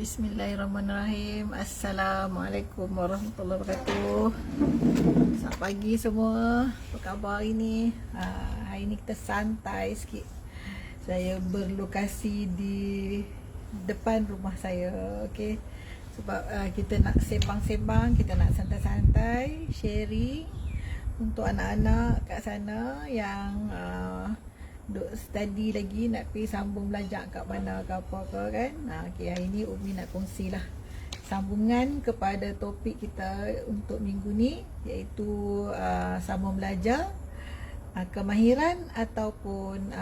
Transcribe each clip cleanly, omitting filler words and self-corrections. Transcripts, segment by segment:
Bismillahirrahmanirrahim. Assalamualaikum warahmatullahi wabarakatuh. Selamat pagi semua. Apa khabar hari ni? Hari ni kita santai sikit. Saya berlokasi di depan rumah saya. Okey. Sebab kita nak sembang-sembang, kita nak santai-santai, sharing untuk anak-anak kat sana yang duk study lagi, nak pergi sambung belajar kat mana ke apa ke kan. Okay, hari ni Umi nak kongsilah sambungan kepada topik kita untuk minggu ni, iaitu sambung belajar, kemahiran ataupun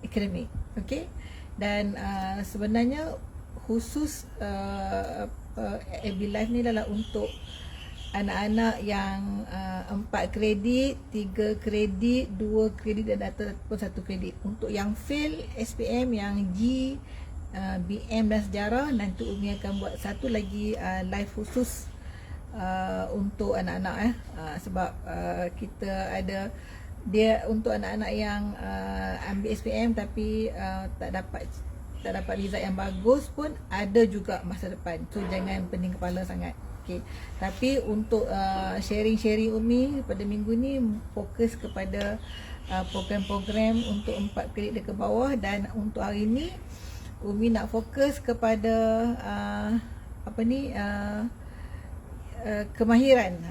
akademik. Okay, dan sebenarnya khusus AB Life ni adalah untuk anak-anak yang 4 kredit, 3 kredit, 2 kredit dan ataupun 1 kredit. Untuk yang fail SPM, yang G, BM dan sejarah, nanti Umi akan buat satu lagi live khusus untuk anak-anak sebab kita ada dia untuk anak-anak yang ambil SPM tapi tak dapat result yang bagus pun ada juga masa depan. So jangan pening kepala sangat. Okay. Tapi untuk sharing-sharing Umi pada minggu ni fokus kepada program-program untuk 4 kredit ke bawah, dan untuk hari ni Umi nak fokus kepada kemahiran.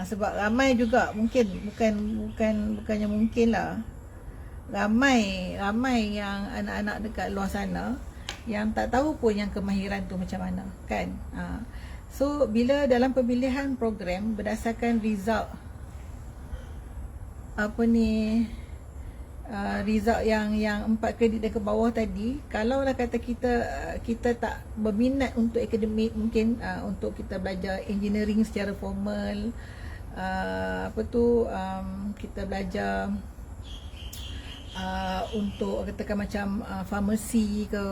Sebab ramai juga bukannya mungkin lah, ramai yang anak-anak dekat luar sana yang tak tahu pun yang kemahiran tu macam mana kan. So bila dalam pemilihan program berdasarkan result result yang 4 kredit dan ke bawah tadi, kalau lah kata kita tak berminat untuk akademik, mungkin untuk kita belajar engineering secara formal, kita belajar untuk katakan macam farmasi ke,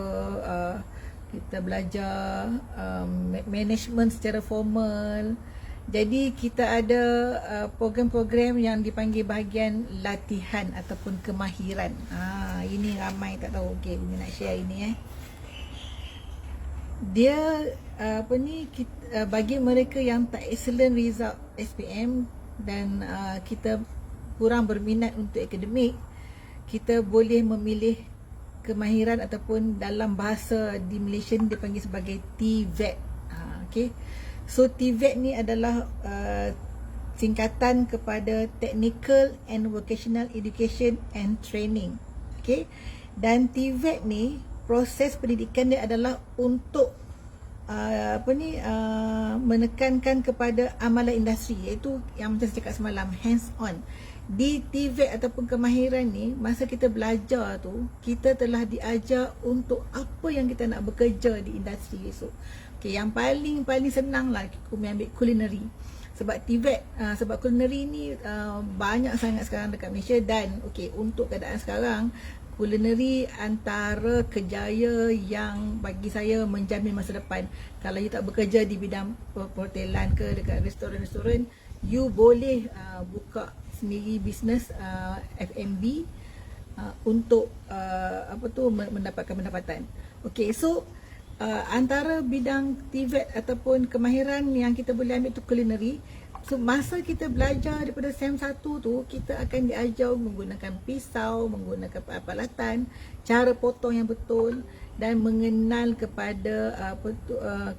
kita belajar management secara formal. Jadi kita ada program-program yang dipanggil bahagian latihan ataupun kemahiran. Ini ramai tak tahu. Okey, Umi nak share ini Dia bagi mereka yang tak excellent result SPM dan kita kurang berminat untuk akademik, kita boleh memilih kemahiran ataupun dalam bahasa di Malaysia ni dipanggil sebagai TVET. Okay. So TVET ni adalah singkatan kepada Technical and Vocational Education and Training. Okay. Dan TVET ni proses pendidikan dia adalah untuk menekankan kepada amalan industri, iaitu yang macam saya cakap semalam, hands on. Di TVET ataupun kemahiran ni, masa kita belajar tu, kita telah diajar untuk apa yang kita nak bekerja di industri esok. Okay, yang paling senang lah Umi ambil culinary. Sebab TVET, sebab culinary ni banyak sangat sekarang dekat Malaysia, dan okay, untuk keadaan sekarang, culinary antara kerjaya yang bagi saya menjamin masa depan. Kalau you tak bekerja di bidang perhotelan ke dekat restoran-restoran, you boleh buka sendiri bisnes F&B untuk mendapatkan pendapatan. Okey, so antara bidang TVET ataupun kemahiran yang kita boleh ambil tu culinary. So masa kita belajar daripada SEM 1 tu, kita akan diajar menggunakan pisau, menggunakan peralatan, cara potong yang betul, dan mengenal kepada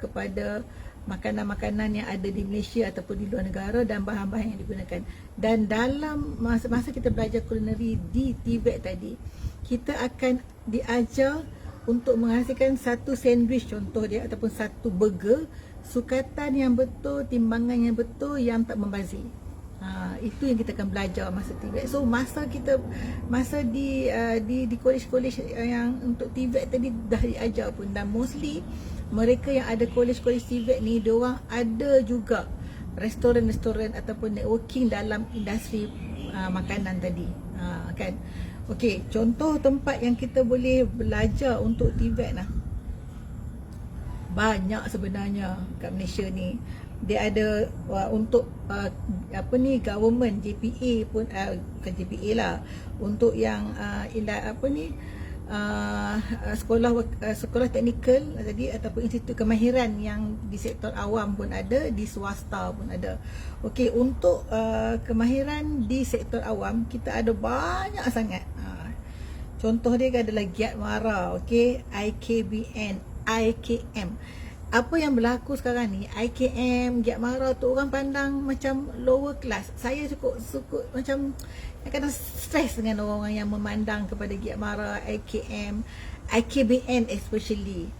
kepada makanan-makanan yang ada di Malaysia ataupun di luar negara dan bahan-bahan yang digunakan. Dan dalam masa kita belajar culinary di TVET tadi, kita akan diajar untuk menghasilkan satu sandwich contoh dia, ataupun satu burger, sukatan yang betul, timbangan yang betul, yang tak membazir. Itu yang kita akan belajar masa TVET. So masa di college-college yang untuk TVET tadi dah diajar pun, dan mostly mereka yang ada college-college TVET ni, diorang ada juga restoran-restoran ataupun networking dalam industri makanan tadi, kan. Okey, contoh tempat yang kita boleh belajar untuk TVET lah, banyak sebenarnya kat Malaysia ni. Dia ada untuk government, JPA pun, bukan JPA lah, untuk yang sekolah teknikal tadi ataupun institut kemahiran yang di sektor awam pun ada, di swasta pun ada. Okey, untuk kemahiran di sektor awam kita ada banyak sangat. Contoh dia adalah Giat Mara, okey, IKBN, IKM. Apa yang berlaku sekarang ni, IKM, Giat Mara tu orang pandang macam lower class. Saya cukup macam kadang stress dengan orang-orang yang memandang kepada Giat Mara, IKM, IKBN especially.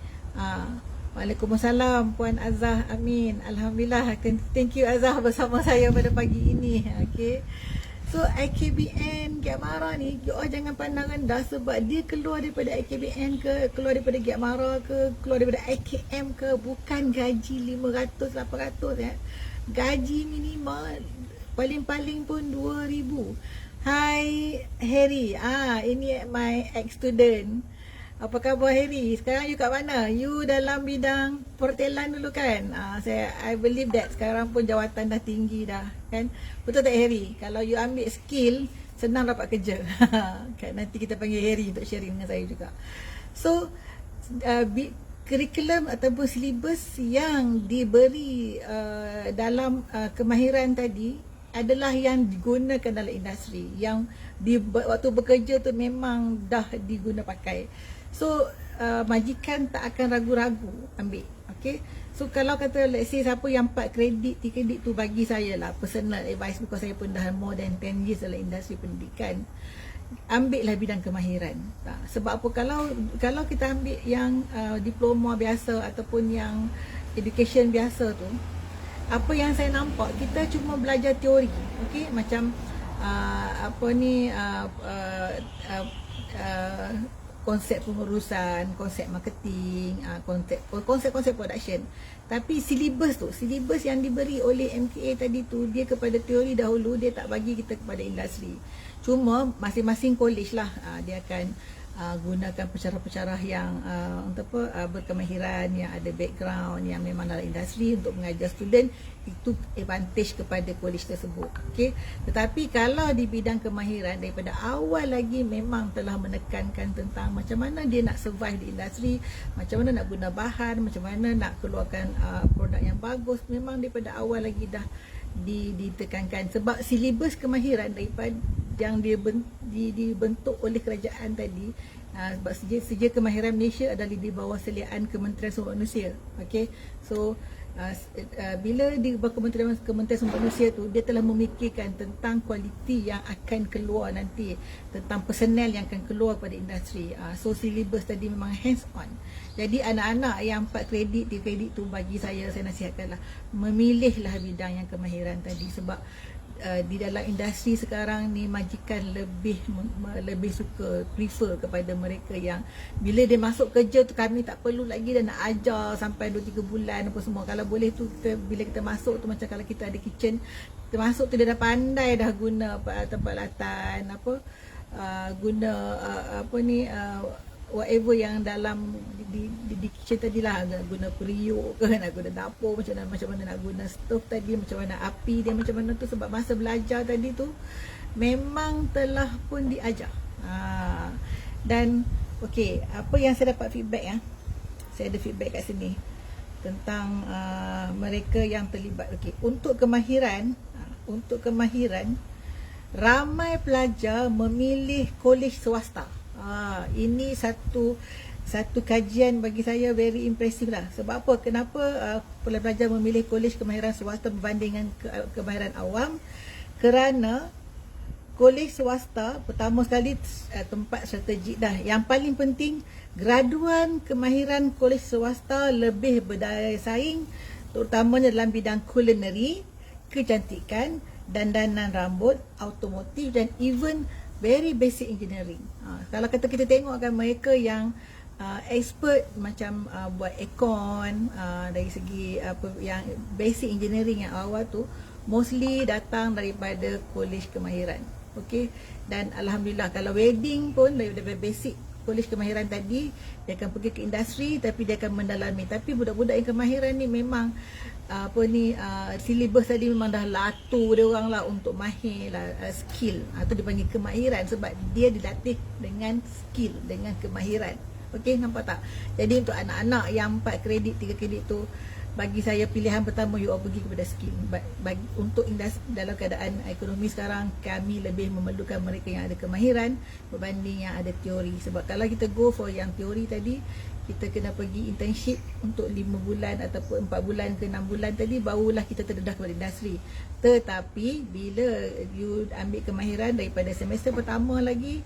Waalaikumsalam Puan Azah Amin. Alhamdulillah, thank you Azah bersama saya pada pagi ini. Okay. So IKBN, Giat Mara ni, jangan pandang rendah sebab dia keluar daripada IKBN ke, keluar daripada Giat Mara ke, keluar daripada IKM ke, bukan gaji 500, 800 ya. Gaji minimal paling-paling pun 2000. Hai Harry, ini my ex-student. Apa khabar Harry? Sekarang you kat mana? You dalam bidang pertelan dulu kan? I believe that sekarang pun jawatan dah tinggi dah kan? Betul tak Harry? Kalau you ambil skill, senang dapat kerja. Kan, nanti kita panggil Harry untuk sharing dengan saya juga. So, kurikulum ataupun silibus yang diberi dalam kemahiran tadi adalah yang digunakan dalam industri, yang waktu bekerja tu memang dah diguna pakai. So majikan tak akan ragu-ragu ambil. Okay. So kalau kata let's say siapa yang 4 kredit, 3 kredit tu, bagi saya lah personal advice, because saya pun dah more than 10 years dalam industri pendidikan, ambillah bidang kemahiran. Sebab apa, kalau kita ambil yang diploma biasa ataupun yang education biasa tu, apa yang saya nampak, kita cuma belajar teori, okey, macam konsep pengurusan, konsep marketing, konsep production. Tapi silibus yang diberi oleh MKA tadi tu, dia kepada teori dahulu, dia tak bagi kita kepada industri. Cuma masing-masing college lah dia akan gunakan pencerah-pencerah yang berkemahiran, yang ada background, yang memang dalam industri untuk mengajar student. Itu advantage kepada college tersebut. Okay. Tetapi kalau di bidang kemahiran, daripada awal lagi memang telah menekankan tentang macam mana dia nak survive di industri, macam mana nak guna bahan, macam mana nak keluarkan produk yang bagus. Memang daripada awal lagi dah ditekankan. Sebab silibus kemahiran daripada yang dibentuk oleh kerajaan tadi, sebab sijil kemahiran Malaysia adalah di bawah seliaan Kementerian Sumber Manusia. Okay. So bila di bawah Kementerian Sumber Manusia tu, dia telah memikirkan tentang kualiti yang akan keluar nanti, tentang personel yang akan keluar pada industri. So silibus tadi memang hands on. Jadi anak-anak yang 4 kredit, 3 kredit tu, bagi saya nasihatkanlah, memilihlah bidang yang kemahiran tadi. Sebab di dalam industri sekarang ni, majikan lebih suka prefer kepada mereka yang bila dia masuk kerja tu, kami tak perlu lagi dah nak ajar sampai 2-3 bulan apa semua. Kalau boleh tu, bila kita masuk tu, macam kalau kita ada kitchen, kita masuk tu dia dah pandai dah guna peralatan whatever yang dalam di kitchen tadi lah, guna periuk ke, nak guna dapur, macam mana nak guna stove tadi, macam mana api dia, macam mana tu. Sebab masa belajar tadi tu memang telah pun diajar. Dan okey, apa yang saya dapat feedback saya ada feedback kat sini tentang mereka yang terlibat. Okey, untuk kemahiran ramai pelajar memilih kolej swasta. Ini satu kajian bagi saya very impressive lah. Sebab apa? Kenapa pelajar memilih kolej kemahiran swasta berbanding dengan kemahiran awam? Kerana kolej swasta, pertama sekali tempat strategik dah. Yang paling penting, graduan kemahiran kolej swasta lebih berdaya saing, terutamanya dalam bidang culinary, kecantikan, dandanan rambut, automotif, dan even very basic engineering. Kalau kata kita tengok kan, mereka yang expert macam buat aircon, dari segi yang basic engineering yang awal tu, mostly datang daripada kolej kemahiran. Okay. Dan alhamdulillah, kalau wedding pun daripada basic kolej kemahiran tadi, dia akan pergi ke industri tapi dia akan mendalami. Tapi budak-budak yang kemahiran ni memang silibus tadi memang dah latu dia orang lah untuk mahir lah, skill atau dipanggil kemahiran sebab dia dilatih dengan skill, dengan kemahiran. Okey, nampak tak? Jadi untuk anak-anak yang 4 kredit, 3 kredit tu, bagi saya pilihan pertama you all pergi kepada skill. Untuk dalam keadaan ekonomi sekarang, kami lebih memerlukan mereka yang ada kemahiran berbanding yang ada teori. Sebab kalau kita go for yang teori tadi, kita kena pergi internship untuk 5 bulan ataupun 4 bulan ke 6 bulan tadi, barulah kita terdedah kepada industri. Tetapi bila you ambil kemahiran daripada semester pertama lagi,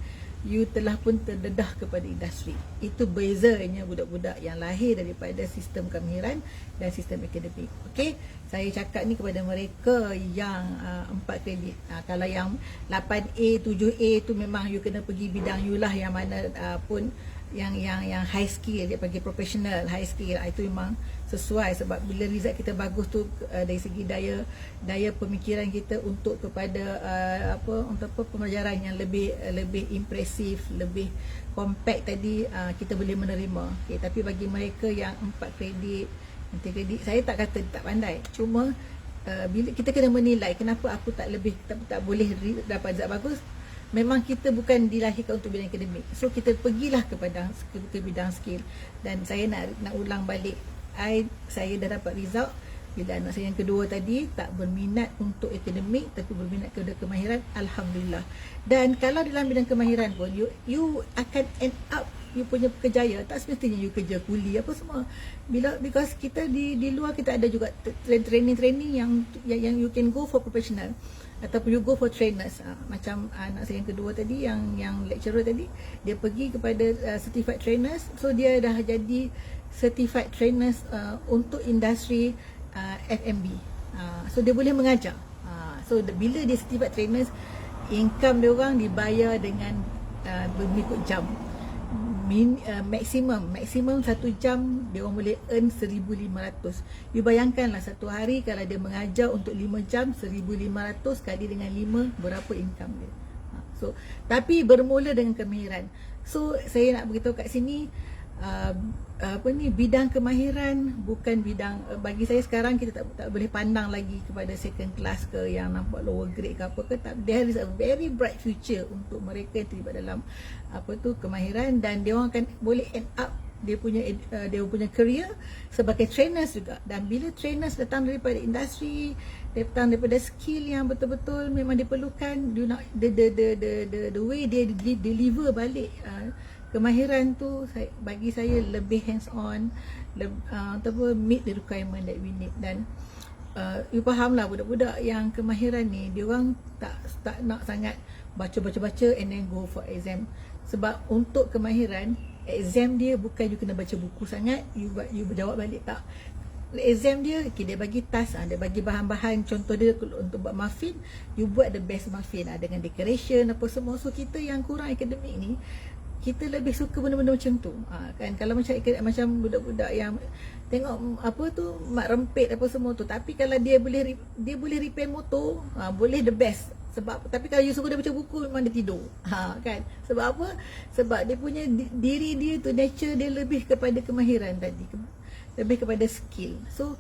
you telah pun terdedah kepada industri. Itu bezanya budak-budak yang lahir daripada sistem kemahiran dan sistem akademik. Okey, saya cakap ni kepada mereka yang 4 kredit. Kalau yang 8A, 7A tu memang you kena pergi bidang you lah, yang mana pun yang high skill, dia panggil professional high skill. Itu memang sesuai sebab bila result kita bagus tu, dari segi daya pemikiran kita untuk kepada untuk pembelajaran yang lebih impresif, lebih compact tadi, kita boleh menerima. Okay, tapi bagi mereka yang 4 kredit, 3 kredit, saya tak kata tak pandai, cuma bila kita kena menilai kenapa aku tak boleh dapat result bagus. Memang kita bukan dilahirkan untuk bidang akademik. So kita pergilah ke bidang skill. Dan saya nak ulang balik, saya dah dapat result bila anak saya yang kedua tadi tak berminat untuk akademik tapi berminat kepada kemahiran. Alhamdulillah. Dan kalau dalam bidang kemahiran pun you akan end up you punya kerjaya, tak semestinya you kerja kuli apa semua. Because kita di luar kita ada juga training yang you can go for professional ataupun you go for trainers. Macam anak saya yang kedua tadi, yang lecturer tadi, dia pergi kepada certified trainers. So dia dah jadi certified trainers untuk industri F&B. So dia boleh mengajar. So bila dia certified trainers, income dia orang dibayar dengan mengikut jam. Maksimum 1 jam dia orang boleh earn 1,500. You bayangkanlah satu hari kalau dia mengajar untuk 5 jam, 1,500 kali dengan 5, berapa income dia. So tapi bermula dengan kemahiran. So saya nak beritahu kat sini, bidang kemahiran bukan bidang, bagi saya sekarang kita tak boleh pandang lagi kepada second class ke yang nampak lower grade ke apa ke. There is a very bright future untuk mereka yang terlibat dalam kemahiran, dan dia orang akan boleh end up dia punya career sebagai trainers juga. Dan bila trainers datang daripada industri, datang daripada skill yang betul-betul memang diperlukan, the way dia deliver balik kemahiran tu, bagi saya lebih hands on, ataupun meet the requirement that we need. Dan you faham lah budak-budak yang kemahiran ni, dia orang tak nak sangat baca and then go for exam. Sebab untuk kemahiran, exam dia bukan you kena baca buku sangat, you jawab balik, tak. Exam dia, dia bagi task, dia bagi bahan-bahan. Contoh dia untuk buat muffin, you buat the best muffin dengan decoration apa semua. So kita yang kurang akademik ni, kita lebih suka benda-benda macam tu, kan. Kalau macam budak-budak yang tengok mak rempit apa semua tu, tapi kalau dia boleh repair motor, boleh the best. Tapi kalau you suruh dia baca buku, memang dia tidur, kan. Sebab apa? Sebab dia punya diri dia tu, nature dia lebih kepada kemahiran tadi, lebih kepada skill. So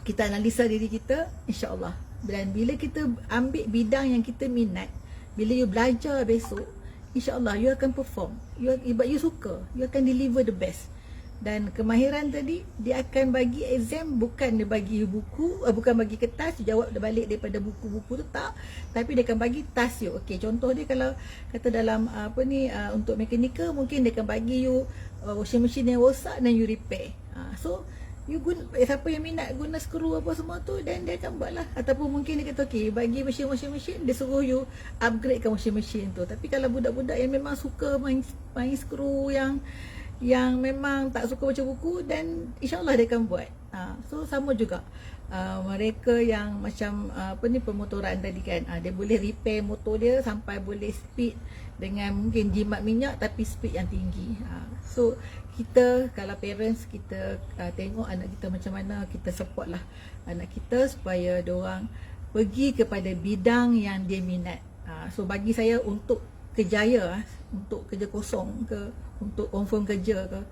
kita analisa diri kita, insya-Allah. Dan bila kita ambil bidang yang kita minat, bila you belajar besok, insya-Allah you akan perform. You suka, you akan deliver the best. Dan kemahiran tadi, dia akan bagi exam, bukan dia bagi buku, bukan bagi kertas, jawab balik daripada buku-buku tu, tak. Tapi dia akan bagi task you. Okey, contoh dia kalau kata dalam untuk mekanikal, mungkin dia akan bagi you washing machine yang rosak dan you repair. So you siapa yang minat guna skru apa semua tu, dan dia akan buat lah. Ataupun mungkin dia kata okey, bagi washing machine, dia suruh you upgrade kan washing machine tu. Tapi kalau budak-budak yang memang suka main skru, yang memang tak suka baca buku, dan insyaAllah dia akan buat. So sama juga mereka yang macam pemotoran tadi kan, dia boleh repair motor dia sampai boleh speed dengan mungkin jimat minyak tapi speed yang tinggi. So kita kalau parents, kita tengok anak kita macam mana, kita support lah anak kita supaya diorang pergi kepada bidang yang dia minat. So bagi saya, untuk kejaya untuk kerja kosong ke, untuk confirm kerja ke,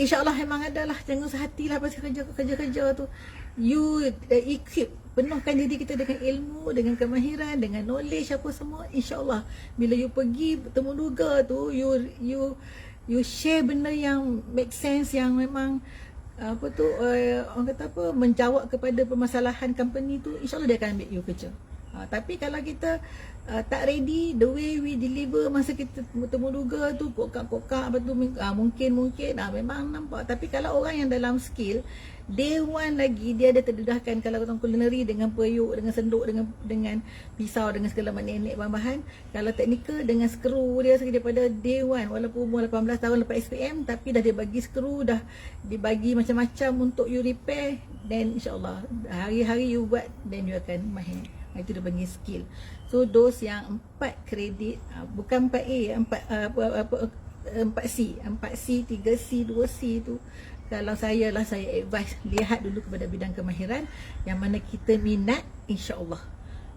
InsyaAllah memang ada lah. Jangan usah hatilah pasal kerja-kerja tu. You equip, penuhkan diri kita dengan ilmu, dengan kemahiran, dengan knowledge apa semua. InsyaAllah bila you pergi bertemu duga tu, you share benda yang make sense, yang memang apa tu, orang kata apa, menjawab kepada permasalahan company tu, InsyaAllah dia akan ambil you kerja. Tapi kalau kita tak ready, the way we deliver masa kita bertemu duga tu, kokak-kokak apa tu, mungkin memang nampak. Tapi kalau orang yang dalam skill, day one lagi dia ada terdedahkan. Kalau orang culinary dengan periuk, dengan senduk, dengan pisau, dengan segala macam bahan-bahan. Kalau teknikal dengan skru dia daripada day one, walaupun umur 18 tahun lepas SPM, tapi dah dia bagi skru, dah dibagi macam-macam untuk you repair. Then insyaAllah hari-hari you buat, then you akan mahir. Itu dia panggil skill. So those yang 4 kredit, bukan 4A, 4C, 3C, 2C tu, kalau saya advise, lihat dulu kepada bidang kemahiran yang mana kita minat. InsyaAllah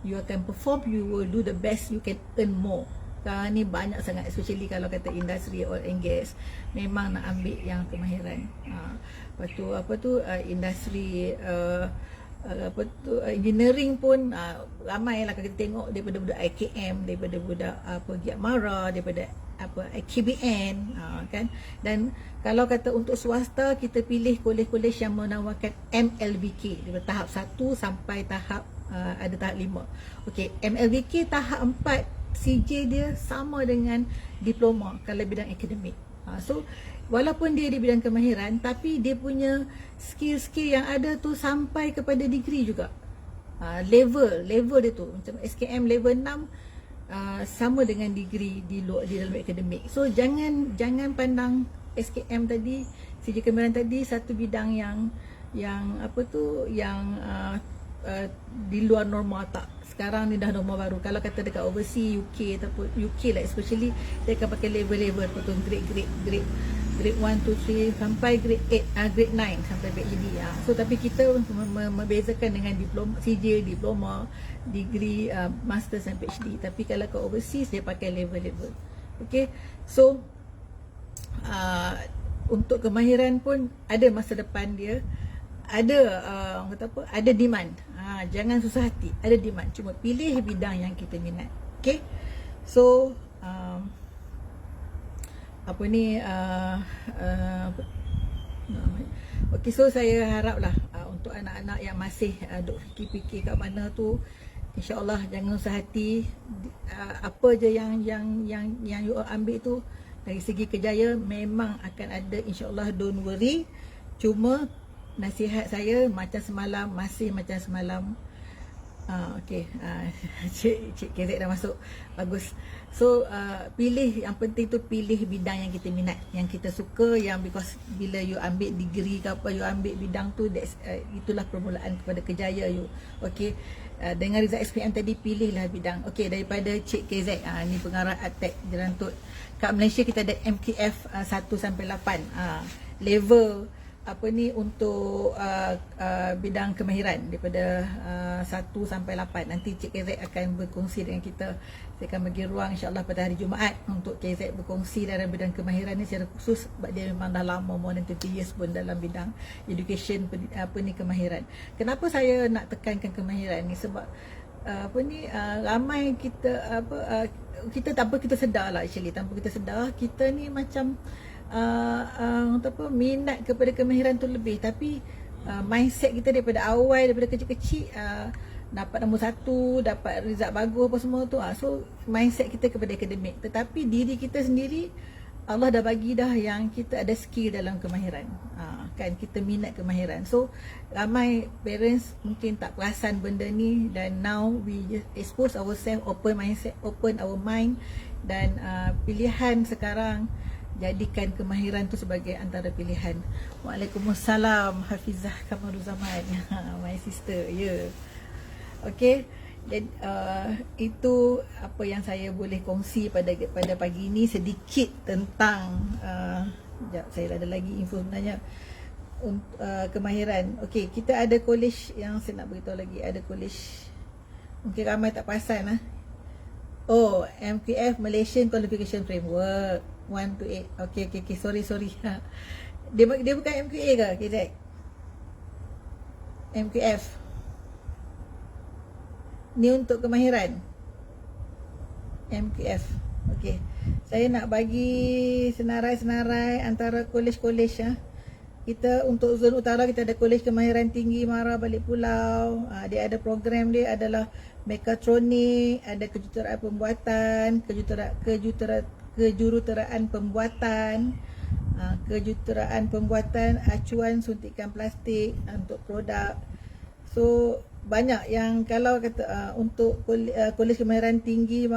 you akan perform, you will do the best, you can earn more. Sekarang ni banyak sangat, especially kalau kata industri oil and gas, memang nak ambil yang kemahiran. Lepas tu apa tu, industri apa tu, engineering pun ramai lah. Kalau kita tengok daripada budak IKM, daripada budak Giat Mara, daripada KBN, kan. Dan kalau kata untuk swasta, kita pilih kolej-kolej yang menawarkan MLBK daripada tahap 1 sampai tahap ada tahap 5. Okey, MLBK tahap 4, CJ dia sama dengan diploma kalau bidang akademik. So walaupun dia di bidang kemahiran, tapi dia punya skill-skill yang ada tu sampai kepada degree juga. Level dia tu macam SKM level 6, sama dengan degree di dalam akademik. So jangan pandang SKM tadi, CJ kemahiran tadi, satu bidang yang apa tu, yang di luar norma. Tak, sekarang ni dah norma baru. Kalau kata dekat overseas, UK ataupun UK lah especially, dia akan pakai level betul, grade 1, 2, 3 sampai grade 8, grade 9 sampai PhD. So tapi kita membezakan dengan diploma, CJ, diploma, degree, masters dan PhD. Tapi kalau ke overseas, dia pakai level. Okay, so untuk kemahiran pun ada masa depan dia. Ada orang kata apa, ada demand. Jangan susah hati, ada demand. Cuma pilih bidang yang kita minat. Okay, so apa ni, okay, so saya haraplah untuk anak-anak yang masih duk fikir-fikir kat mana tu, InsyaAllah jangan usah hati. Apa je yang you ambil tu dari segi kejaya memang akan ada, InsyaAllah, don't worry. Cuma nasihat saya macam semalam, masih macam semalam. Okay, Cik KZ dah masuk, bagus. So pilih, yang penting tu pilih bidang yang kita minat, yang kita suka, yang because bila you ambil degree ke apa, you ambil bidang tu, itulah permulaan kepada kejaya you. Okay, dengan result SPM tadi, pilihlah bidang. Okay, daripada Cik KZ, ni pengarah Artec Jerantut. Kat Malaysia kita ada MKF 1 sampai 8, level apa ni untuk bidang kemahiran daripada 1 sampai 8. Nanti Cik KZ akan berkongsi dengan kita. Saya akan bagi ruang insyaAllah pada hari Jumaat untuk KZ berkongsi dalam bidang kemahiran ni secara khusus, sebab dia memang dah lama, more than 20 years pun dalam bidang education, apa ni, kemahiran. Kenapa saya nak tekankan kemahiran ni? Sebab apa ni, ramai kita kita sedar lah, actually tanpa kita sedar, kita ni macam minat kepada kemahiran tu lebih, tapi mindset kita daripada awal, daripada kecil-kecil, dapat nombor 1, dapat result bagus apa semua tu, so mindset kita kepada akademik. Tetapi diri kita sendiri, Allah dah bagi dah yang kita ada skill dalam kemahiran, kan, kita minat kemahiran. So ramai parents mungkin tak perasan benda ni, dan now we just expose ourselves, open mindset, open our mind, dan pilihan sekarang jadikan kemahiran tu sebagai antara pilihan. Waalaikumsalam, Hafizah Kamaruzaman, my sister, yeah. Okay, dan itu apa yang saya boleh kongsi pada pagi ini, sedikit tentang sekejap, saya ada lagi info sebenarnya kemahiran. Okay, kita ada kolej yang saya nak beritahu lagi, ada kolej mungkin ramai tak perasan Oh, MQF Malaysian Qualification Framework 1 to 8. Okay. Sorry. Dia bukan MQA ke? Okay, Jack. MQF. Ni untuk kemahiran. MQF. Okay. Saya nak bagi senarai-senarai antara kolej-kolej ya. Kita untuk zon utara kita ada Kolej Kemahiran Tinggi Mara Balik Pulau. Dia ada program dia adalah mekatronik, ada kejuruteraan pembuatan, kejuruteraan pembuatan, kejuruteraan pembuatan acuan suntikan plastik untuk produk. So banyak yang kalau kata untuk Kolej Kemahiran Tinggi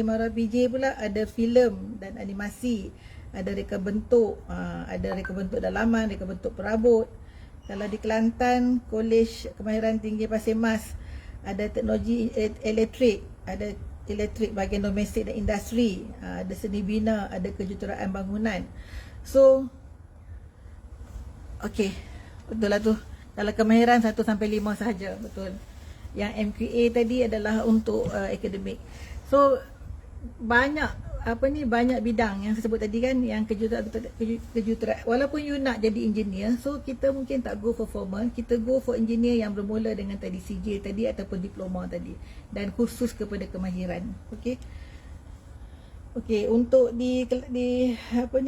Mara PJ pula ada filem dan animasi. Ada reka bentuk, dalaman, reka bentuk perabot. Kalau di Kelantan, Kolej Kemahiran Tinggi Pasir Mas ada teknologi elektrik, ada elektrik bahagian domestik dan industri, ada seni bina, ada kejuruteraan bangunan. So, okay, betul lah tu. Kalau kemahiran 1 sampai 5 sahaja, betul. Yang MQA tadi adalah untuk akademik. So, banyak bidang yang saya sebut tadi kan, yang kejuruteraan. Walaupun you nak jadi engineer, so kita mungkin tak go for formal, kita go for engineer yang bermula dengan tadi CJ tadi ataupun diploma tadi, dan khusus kepada kemahiran. Okey, untuk di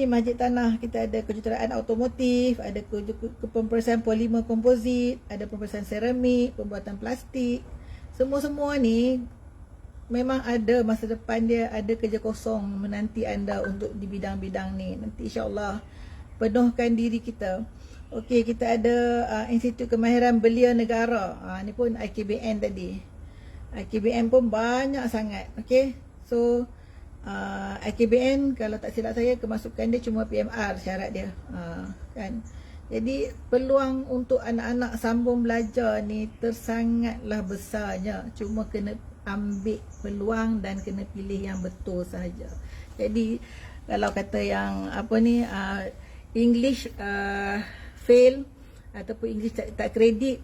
Masjid Tanah kita ada kejuruteraan automotif, ada pemeriksaan polimer komposit, ada pemeriksaan seramik, pembuatan plastik. Semua ni memang ada masa depan dia, ada kerja kosong menanti anda untuk di bidang-bidang ni. Nanti insya-Allah penuhkan diri kita. Okey, kita ada Institut Kemahiran Belia Negara. Ni pun IKBN tadi. IKBN pun banyak sangat. Okey. So IKBN kalau tak silap saya kemasukan dia cuma PMR syarat dia. Kan. Jadi peluang untuk anak-anak sambung belajar ni tersangatlah besarnya. Cuma kena ambil peluang dan kena pilih yang betul sahaja. Jadi kalau kata yang English fail ataupun English tak kredit,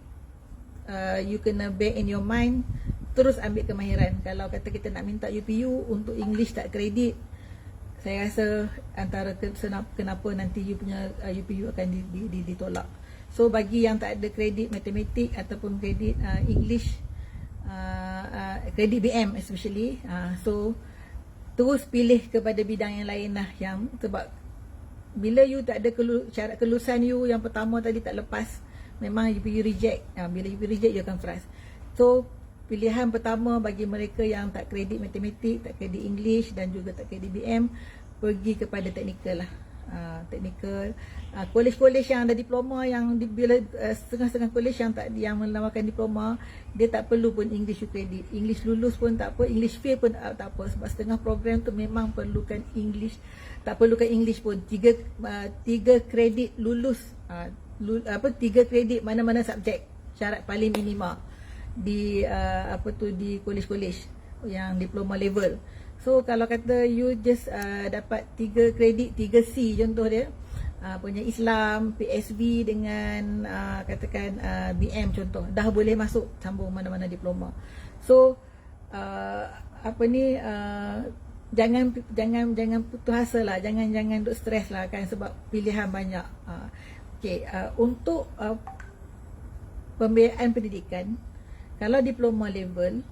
you kena bear in your mind, terus ambil kemahiran. Kalau kata kita nak minta UPU untuk English tak kredit, saya rasa antara kenapa nanti you punya UPU akan ditolak. So bagi yang tak ada kredit matematik ataupun kredit English, kredit BM especially, so terus pilih kepada bidang yang lain lah, yang sebab bila you tak ada syarat kelulusan you yang pertama tadi tak lepas, memang you reject. Bila you reject you akan frust. So pilihan pertama bagi mereka yang tak kredit matematik, tak kredit English dan juga tak kredit BM, pergi kepada teknikal lah. Teknikal, kolej-kolej yang ada diploma, yang bila setengah-setengah kolej yang menawarkan diploma, dia tak perlu pun English credit. English lulus pun tak apa, English fail pun tak apa, sebab setengah program tu memang perlukan English. Tak perlukan English pun, 3 kredit lulus, 3 kredit mana-mana subjek, syarat paling minima di di kolej-kolej yang diploma level. So kalau kata you just dapat 3 kredit, 3C contoh dia, punya Islam, PSB dengan katakan BM contoh, dah boleh masuk sambung mana-mana diploma. So jangan putus asa lah, jangan duk stres lah kan, sebab pilihan banyak. Untuk pembiayaan pendidikan, kalau diploma level,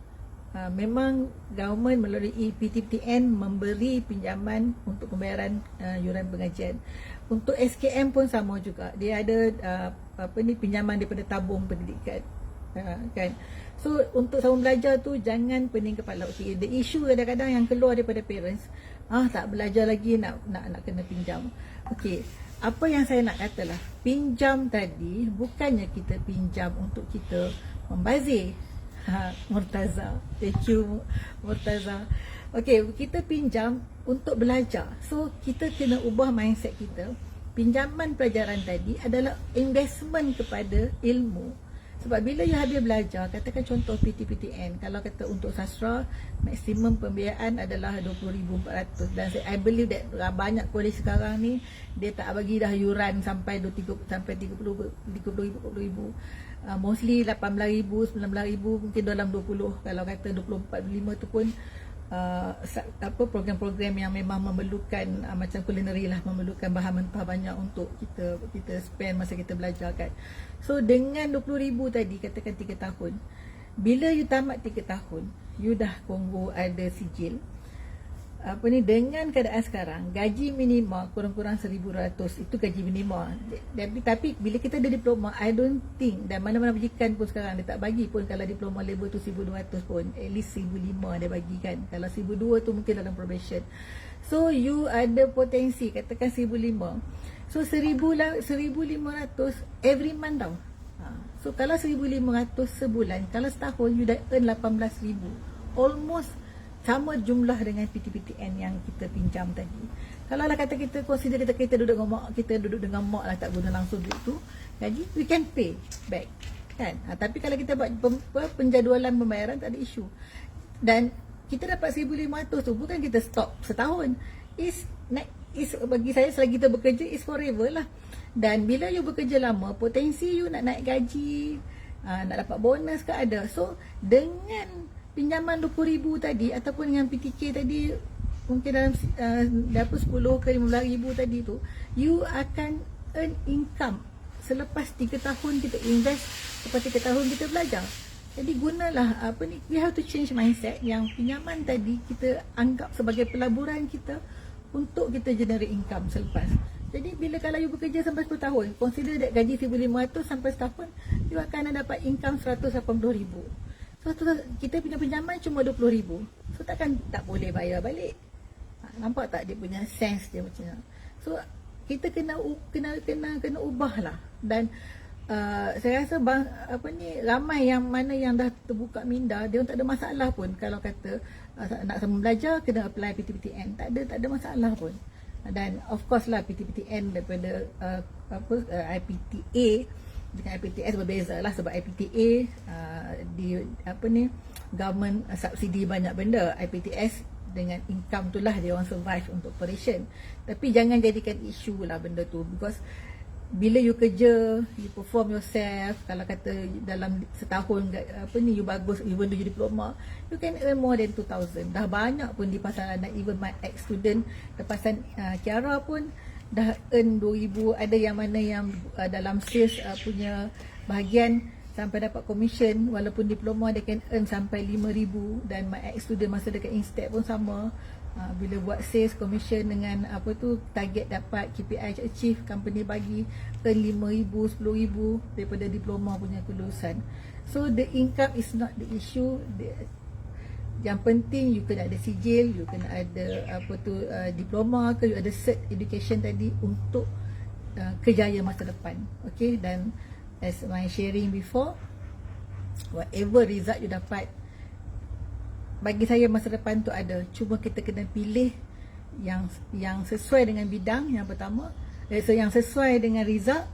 memang government melalui PTPTN memberi pinjaman untuk pembayaran yuran pengajian. Untuk SKM pun sama juga, dia ada pinjaman daripada tabung pendidikan, kan. So untuk sambung belajar tu jangan pening kepala. Okay, the issue kadang-kadang yang keluar daripada parents, tak belajar lagi, nak kena pinjam. Okay, apa yang saya nak katalah, pinjam tadi bukannya kita pinjam untuk kita membazir. Murtaza, thank you Murtaza. Okay, kita pinjam untuk belajar. So kita kena ubah mindset kita. Pinjaman pelajaran tadi adalah investment kepada ilmu. Sebab bila you habis belajar, katakan contoh PTPTN, kalau kata untuk sastra, maksimum pembiayaan adalah 20,400. Dan I believe that banyak kolej sekarang ni, dia tak bagi dah yuran sampai 30 sampai 30,000. Mostly 18,000, 19,000, mungkin dalam 20. Kalau kata 24, 25 tu pun apa program-program yang memang memerlukan macam culinary lah, memerlukan bahan mentah banyak untuk kita spend masa kita belajar kan. So dengan 20,000 tadi, katakan 3 tahun, bila you tamat 3 tahun, you dah Kongo ada sijil dengan keadaan sekarang, gaji minima kurang-kurang 1,200, itu gaji minima. Tapi bila kita ada diploma, I don't think, dan mana-mana majikan pun sekarang dia tak bagi pun, kalau diploma level tu 1,200 pun, at least 1,500 dia bagikan. Kalau 1,200 tu mungkin dalam probation. So you ada potensi, katakan 1,500. So 1,500 every month tau. So kalau 1,500 sebulan, kalau setahun you dah earn 18,000, almost sama jumlah dengan PTPTN yang kita pinjam tadi. Kalau lah kata kita consider kita duduk dengan mak lah, tak guna langsung duit tu, gaji we can pay back kan. Tapi kalau kita buat penjadualan pembayaran, tak ada isu. Dan kita dapat 1,500 tu bukan kita stop setahun, is bagi saya, selagi kita bekerja is forever lah. Dan bila you bekerja lama, potensi you nak naik gaji, nak dapat bonus ke ada. So dengan pinjaman 20,000 tadi ataupun dengan PTK tadi, mungkin dalam dapat 10 ke 15,000 tadi tu, you akan earn income selepas 3 tahun kita invest, selepas 3 tahun kita belajar. Jadi gunalah we have to change mindset yang pinjaman tadi kita anggap sebagai pelaburan kita untuk kita generate income selepas. Jadi bila kalau you bekerja sampai 10 tahun, consider that gaji 1,500 sampai setahun, you akan dapat income 180,000. So kita punya pinjaman cuma 20,000. So tak boleh bayar balik. Nampak tak dia punya sense dia macam mana. So kita kena ubah lah. Dan saya rasa ramai yang dah terbuka minda, dia tak ada masalah pun kalau kata nak sama belajar kena apply PTPTN. Tak ada masalah pun. Dan of course lah PTPTN daripada IPTA dengan IPTS berbeza lah, sebab IPTA government subsidi banyak benda. IPTS dengan income tu lah dia orang survive untuk operation. Tapi jangan jadikan isu lah benda tu, because bila you kerja, you perform yourself, kalau kata dalam setahun you bagus, even you diploma, you can earn more than 2,000. Dah banyak pun di pasaran. Even my ex-student lepasan Kiara pun dah earn 2,000. Ada yang mana yang dalam sales punya bahagian sampai dapat commission, walaupun diploma dia can earn sampai 5,000. Dan my ex-student masa dekat Instead pun sama, bila buat sales commission dengan target dapat KPI achieve, company bagi earn 5,000, 10,000 daripada diploma punya kelulusan. So the income is not the issue. Yang penting you kena ada sijil, you kena ada diploma ke, you ada cert education tadi untuk kejayaan masa depan. Okay, dan as my sharing before, whatever result you dapat, bagi saya masa depan tu ada. Cuma kita kena pilih yang sesuai dengan bidang yang pertama, yang sesuai dengan result,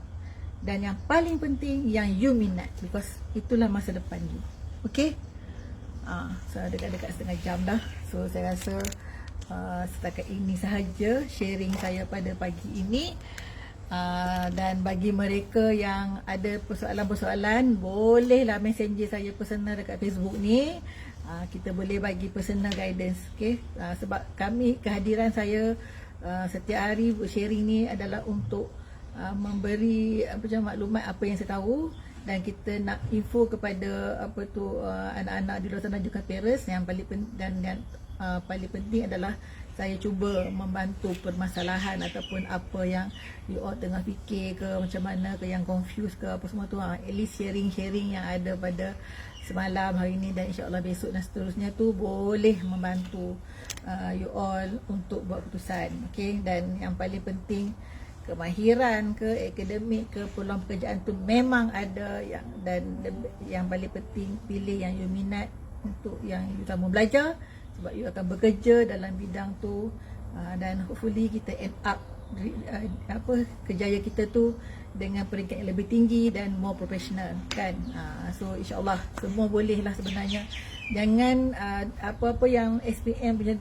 dan yang paling penting yang you minat, because itulah masa depan you. Okay. So dekat-dekat setengah jam dah. So saya rasa setakat ini sahaja sharing saya pada pagi ini. Dan bagi mereka yang ada persoalan-persoalan, bolehlah messenger saya personal dekat Facebook ni. Kita boleh bagi personal guidance. Okay? Sebab kehadiran saya setiap hari sharing ni adalah untuk memberi maklumat apa yang saya tahu, dan kita nak info kepada anak-anak di luar sana juga parents. Yang paling penting adalah saya cuba membantu permasalahan ataupun apa yang you all tengah fikir ke, macam mana ke, yang confused ke, apa semua tu, at least sharing yang ada pada semalam, hari ni dan insyaAllah besok dan seterusnya tu boleh membantu you all untuk buat keputusan. Okay? Dan yang paling penting, kemahiran ke, akademik ke, peluang pekerjaan tu memang ada, dan yang paling penting pilih yang you minat untuk yang you sama belajar, sebab you akan bekerja dalam bidang tu, dan hopefully kita end up kejayaan kita tu dengan peringkat yang lebih tinggi dan more professional kan. So insyaAllah semua boleh lah sebenarnya. Jangan apa-apa yang SPM punya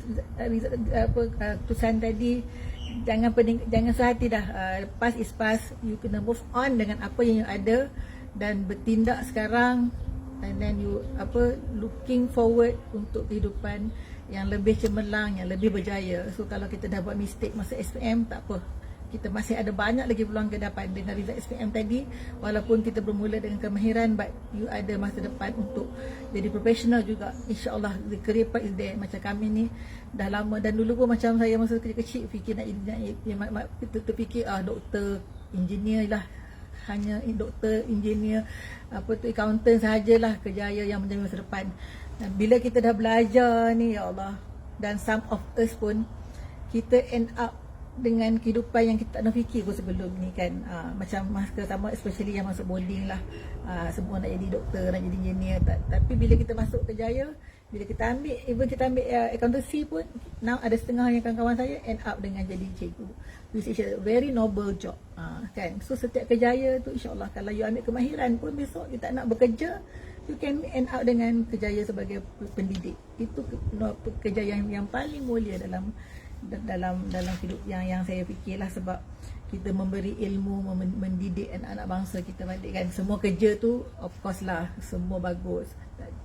keputusan tadi, jangan sehati dah. Past is past, you kena move on dengan apa yang you ada dan bertindak sekarang, and then you looking forward untuk kehidupan yang lebih cemerlang, yang lebih berjaya. So kalau kita dah buat mistake masa SPM, tak apa, kita masih ada banyak lagi peluang ke depan dengan result SPM tadi. Walaupun kita bermula dengan kemahiran, but you ada masa depan untuk jadi profesional juga, insyaAllah. The career path is there. Macam kami ni dah lama, dan dulu pun macam saya masa kecil-kecil fikir nak kita terfikir doktor, engineer lah, hanya doktor, engineer, accountant sahajalah kejayaan yang menjadi masa depan. Dan bila kita dah belajar ni, ya Allah, dan some of us pun kita end up dengan kehidupan yang kita tak nak fikir pun sebelum ni kan. Macam masa sama, especially yang masuk boarding lah, semua nak jadi doktor, nak jadi engineer. Tapi bila kita masuk kejaya, bila kita ambil, even kita ambil accountancy pun, now ada setengah yang kawan-kawan saya end up dengan jadi cikgu, which is a very noble job, kan. So setiap kejaya tu insyaAllah, kalau you ambil kemahiran pun, besok you tak nak bekerja, you can end up dengan kejaya sebagai pendidik. Itu kejayaan yang paling mulia dalam hidup yang saya fikirlah. Sebab kita memberi ilmu, mendidik anak-anak bangsa kita balik kan. Semua kerja tu of course lah, semua bagus,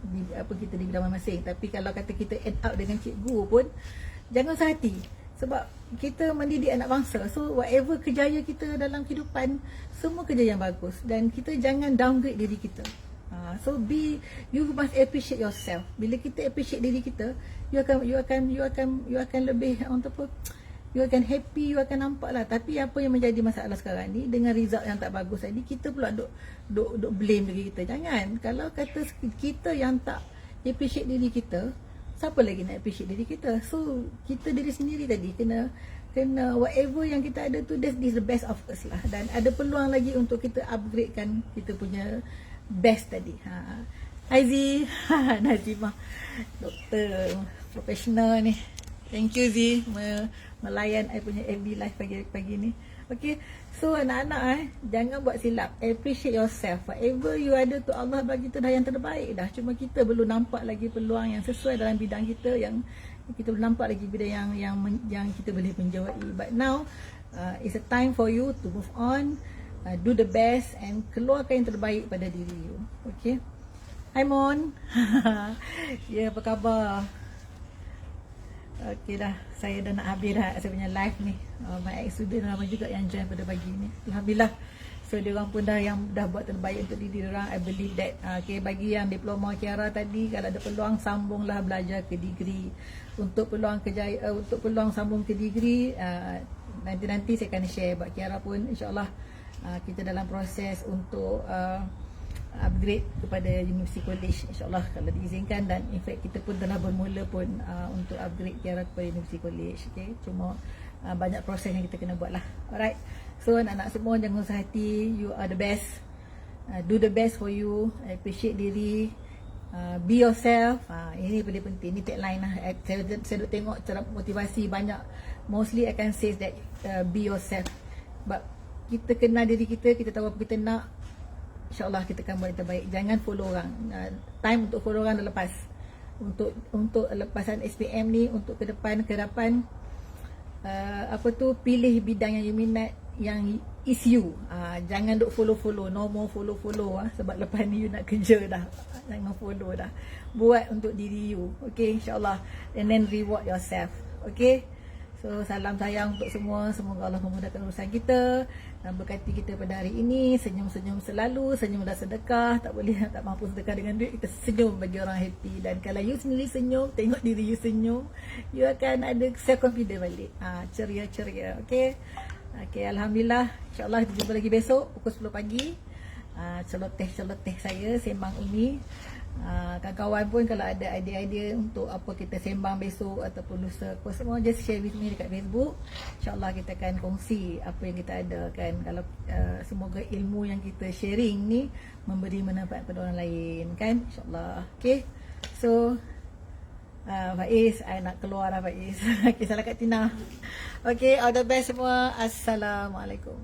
kita di bidang masing-masing. Tapi kalau kata kita end up dengan cikgu pun, jangan sehati, sebab kita mendidik anak bangsa. So whatever kejayaan kita dalam kehidupan, semua kejayaan yang bagus, dan kita jangan downgrade diri kita. So you must appreciate yourself. Bila kita appreciate diri kita, you akan lebih you akan happy, you akan nampak lah. Tapi apa yang menjadi masalah sekarang ni, dengan result yang tak bagus tadi, kita pula duk blame diri kita. Jangan. Kalau kata kita yang tak appreciate diri kita, siapa lagi nak appreciate diri kita? So kita diri sendiri tadi kena whatever yang kita ada tu, this is the best of us lah. Dan ada peluang lagi untuk kita upgradekan kita punya best tadi. Hai Z, Nazimah, doktor profesional ni. Thank you Z, melayan I punya FB live pagi ni. Okay, so anak-anak jangan buat silap. Appreciate yourself. Whatever you ada tu, Allah bagi tu dah yang terbaik dah. Cuma kita belum nampak lagi peluang yang sesuai dalam bidang kita, yang kita belum nampak lagi bidang yang kita boleh menjawai. But now it's a time for you to move on, do the best, and keluarkan yang terbaik pada diri you. Okay. Hi Mon. Ya, apa khabar? Okay dah, saya dah nak habis dah saya punya live ni. My ex-student ramai juga yang join pada pagi ni, Alhamdulillah. So diorang pun dah buat terbaik untuk diri diorang. I believe that. Okay, bagi yang diploma Kiara tadi, kalau ada peluang sambunglah belajar ke degree. Untuk peluang untuk peluang sambung ke degree, nanti saya akan share. Buat Kiara pun insyaAllah kita dalam proses untuk upgrade kepada University College, insyaAllah kalau diizinkan. Dan in fact kita pun telah bermula pun untuk upgrade Kiara kepada University College. Okay, cuma banyak proses yang kita kena buat lah. Alright, so anak-anak semua jangan usah hati. You are the best. Do the best for you. Appreciate diri. Be yourself. Ini paling penting. Ini tagline lah. Saya tengok cara motivasi banyak, mostly I can say that be yourself. But kita kenal diri kita, kita tahu apa kita nak, insyaAllah kita akan buat yang terbaik. Jangan follow orang. Time untuk follow orang dah lepas. Untuk lepasan SPM ni, untuk ke depan, pilih bidang yang you minat, yang is you. Jangan duk follow. No more follow. Sebab lepas ni you nak kerja dah. Jangan follow dah. Buat untuk diri you. Okay, insyaAllah. And then reward yourself. Okay. So salam sayang untuk semua. Semoga Allah memudahkan urusan kita dan berkati kita pada hari ini. Senyum-senyum selalu. Senyum dah sedekah. Tak boleh, tak mampu sedekah dengan duit, kita senyum bagi orang happy. Dan kalau you sendiri senyum, tengok diri you senyum, you akan ada self confidence balik. Ceria. Okay. Okay, Alhamdulillah. InsyaAllah kita jumpa lagi besok pukul 10 pagi. Celoteh saya sembang ini. Kawan-kawan pun kalau ada idea-idea untuk apa kita sembang besok ataupun lusa, apa semua, just share with me dekat Facebook. InsyaAllah kita akan kongsi apa yang kita ada kan. Kalau semoga ilmu yang kita sharing ni memberi manfaat pada orang lain kan, insyaAllah. Okay, so Faiz, I nak keluar lah Faiz. Okay, salam Kak Tina. Okay, all the best semua. Assalamualaikum.